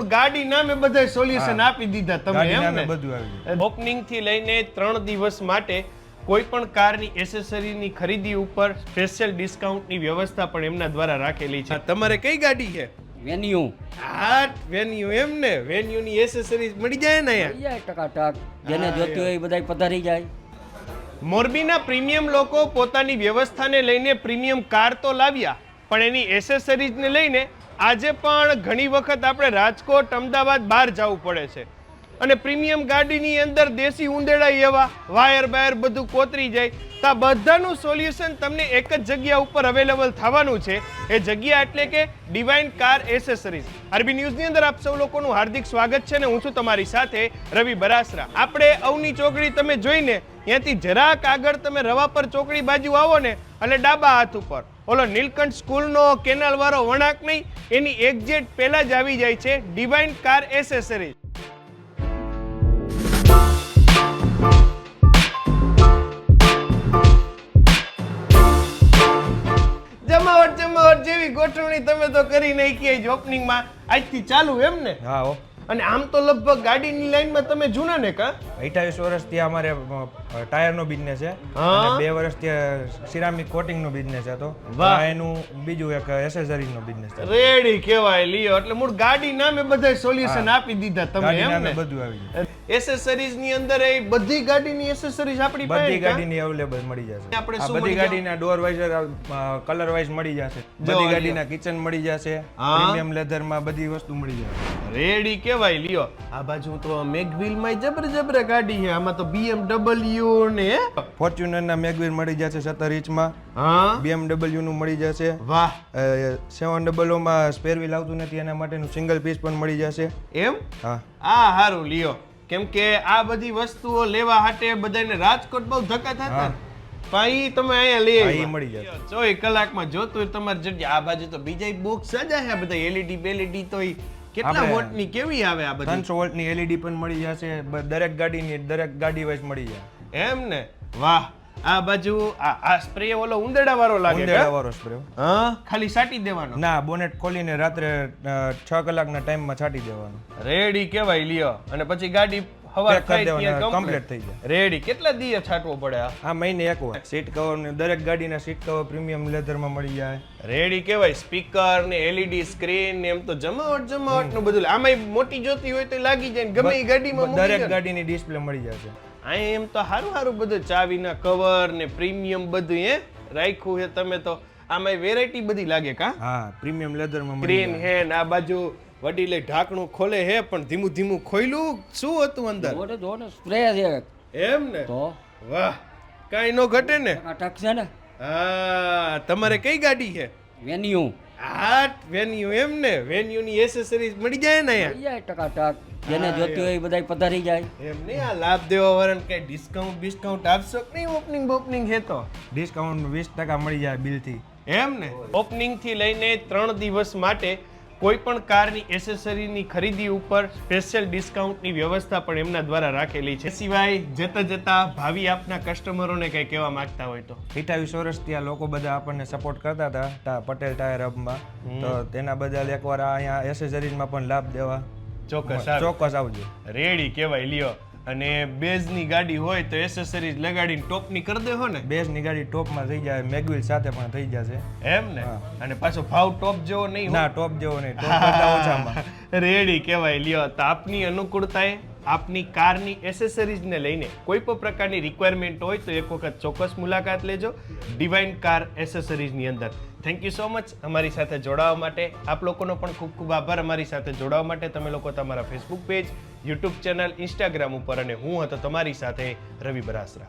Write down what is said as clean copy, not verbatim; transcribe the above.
મૂળ ગાડી નામે બધા સોલ્યુશન આપી દીધા તમે એમ ને બધું આવી ગયું. ઓપનિંગ થી લઈને 3 દિવસ માટે કોઈ પણ કારની એસેસરીની ખરીદી ઉપર સ્પેશિયલ ડિસ્કાઉન્ટની વ્યવસ્થા પણ એમના દ્વારા રાખેલી છે. તમારે કઈ ગાડી છે? વેન્યુ વેન્યુ એમ ને વેન્યુ ની એસેસરીઝ મળી જાય ને અહીંયા ટકાટક જેને જોતી હોય એ બધાય પધારી જાય. મોરબીના પ્રીમિયમ લોકો પોતાની વ્યવસ્થાને લઈને પ્રીમિયમ કાર તો લાવ્યા પણ એની એસેસરીઝને લઈને આજે પણ ઘણી વખત આપણે રાજકોટ અમદાવાદ બહાર જવું પડે છે અને પ્રીમિયમ ગાડીની અંદર દેશી ઉંદેડા એવા વાયર બાયર બધું કોતરી જાય તો આ બધાનું સોલ્યુશન તમને એક જ જગ્યા ઉપર અવેલેબલ થવાનું છે. એ જગ્યા એટલે કે ડિવાઇન કાર એસેસરીઝ. આરબી ન્યૂઝની અંદર આપ સૌ લોકોનું હાર્દિક સ્વાગત છે ને હું છું તમારી સાથે રવિ બરાસરા. આપણે અવની ચોકડી તમે જોઈને ત્યાંથી જરાક આગળ તમે રવાપર ચોકડી બાજુ આવો ને એટલે ડાબા હાથ ઉપર ઓલો નીલકંઠ સ્કૂલનો કેનાલ વાળો વળાંક નહીં એની એક્ઝેક્ટ પહેલા જ આવી જાય છે ડિવાઇન કાર એસેસરીઝ. જમાવટ જેવી ગોઠવણી તમે તો કરી નાખી જ ઓપનિંગમાં આજથી ચાલુ એમ ને? હા હો. અને આમ તો લગભગ ગાડીની લાઈનમાં તમે જૂના ને કા? 28 વર્ષથી અમારે ટાયરનો બિઝનેસ છે અને 2 વર્ષથી સિરામિક કોટિંગનો બિઝનેસ હતો. એનું બીજું એક એસેસરીઝનો બિઝનેસ છે. રેડી કહેવાય લ્યો. એટલે મૂળ ગાડી નામે બધા સોલ્યુશન આપી દીધા તમે એમ ને? બધું આવી ગયું. એસેસરીઝ ની અંદર એ બધી ગાડીની એસેસરીઝ આપણી પાસે બધી ગાડીની અવેલેબલ મળી જશે. આપણે આ શું બધી ગાડીના ડોર વાઇઝર કલર વાઇઝ મળી જશે. બધી ગાડીના કિચન મળી જશે. પ્રીમિયમ લેધરમાં બધી વસ્તુ મળી જશે. રેડી કહેવાય લ્યો. આ બાજુ તો મેગવિલ માં જબર ગાડી છે. આમાં તો BMW ને ફોર્ચ્યુનર ના મેગવિલ મળી જશે 17 ઇંચમાં. હા BMW નું મળી જશે. વાહ. 700 માં સ્પેર વ્હીલ આવતું નથી એના માટેનું સિંગલ પીસ પણ મળી જશે. એમ? હા. આ હારું લ્યો. કેમ કે આ બધી વસ્તુઓ લેવા હાટે બધાને રાજકોટ બહુ ધક્કા થતા ભાઈ તમે અહીંયા લઈ આવી મળી જશે. 24 કલાકમાં જોતું હોય તમારી જગ્યા. આ બાજુ તો બીજા બોક્સ સજા છે બધા LED બેલેડી તો કેટલા વોટની કેવી આવે આ બધી? 300 વોલ્ટની LED પણ મળી જશે. દરેક ગાડી વાઇઝ મળી જાય. એમ ને? વાહ. આ બાજુ આ સ્પ્રે ઓલો ઉંદેડા વાળો લાગે. ઉંદેડા વાળો સ્પ્રે. હા, ખાલી છાંટી દેવાનો? ના, બોનેટ ખોલીને રાત્રે 6 કલાકના ટાઈમમાં છાંટી દેવાનું. રેડી કહેવાય લ્યો. અને પછી ગાડી હવા થાય ત્યાં કમ્પ્લીટ થઈ જાય. રેડી. કેટલા દિવસ છાંટવો પડે આ મહિને એક વાર. સીટ કવર ને દરેક ગાડીના સીટ કવર પ્રીમિયમ લેધરમાં મળી જાય. રેડી કહેવાય. સ્પીકર ને LED સ્ક્રીન ને એમ તો જમાવટ નું બધું. આમાં મોટી જોતી હોય તો લાગી જાય ગમે એ ગાડીમાં. દરેક ગાડીની ડિસ્પ્લે મળી જશે. અહીં એમ તો સારું બધું ચાવીના કવર ને પ્રીમિયમ બધું રાખ્યું છે તમે તો. આમાં વેરાયટી બધી લાગે કા? હા, પ્રીમિયમ લેધરમાં સ્ક્રીન હે ને આ બાજુ વડીલે ઢાંકણું ખોલે હે પણ ધીમું ખોલ્યું. શું હતું અંદર? જોને સ્પ્રે છે. એમ ને? તો વાહ. કાઈ નો ઘટે ને? ટકાટક છે ને. હા. તમારે કઈ ગાડી છે? વેન્યુ. વેન્યુ એમ ને? વેન્યુ ની એસેસરીઝ મળી જાય ને અહીંયા? ટકાટક જેને જોતી હોય એ બધાય પધારી જાય. એમ નહીં. આ લાભ દેવા વાળાને કઈ ડિસ્કાઉન્ટ આપશો કે નહીં? ઓપનિંગ છે તો ડિસ્કાઉન્ટ 20% મળી જાય બિલથી. એમ ને? ઓપનિંગ થી લઈને 3 દિવસ માટે કોઈ પણ કારની એસેસરીની ખરીદી ઉપર સ્પેશિયલ ડિસ્કાઉન્ટની વ્યવસ્થા પણ એમના દ્વારા રાખેલી છે. સિવાય જતા ભાવિ આપના કસ્ટમરોને કઈ કહેવા માંગતા હોય તો? 28 વર્ષથી આ લોકો બધા આપણને સપોર્ટ કરતા હતા પટેલ ટાયર હબમાં. તો તેના બદલ એકવાર અહીંયા એસેસરીઝમાં પણ લાભ દેવા ચોક્કસ આવજો. રેડી કહેવાય લ્યો. અને બેઝની ગાડી હોય તો એસેસરીઝ લગાડીને ટોપની કરી દેહો ને? બેઝની ગાડી ટોપમાં થઈ જાય, મેગવિલ સાથે પણ થઈ જશે. એમ ને? અને પાછો ભાવ ટોપ જેવો નહીં? ના, ટોપ જેવો નહીં, ટોપ કરતા ઓછામાં. રેડી કહેવાય લ્યો. તો આપની અનુકૂળતાએ આપની કારની એસેસરીઝને લઈને કોઈ પણ પ્રકારની રિક્વાયરમેન્ટ હોય તો એક વખત ચોક્કસ મુલાકાત લેજો ડિવાઇન કાર એસેસરીઝની અંદર. થેન્ક યુ સો મચ અમારી સાથે જોડાવા માટે. આપ લોકોનો પણ ખૂબ ખૂબ આભાર અમારી સાથે જોડાવા માટે. તમે લોકો તમારા Facebook page, YouTube channel, Instagram ઉપર અને હું હતો તમારી સાથે રવિ બરાસરા.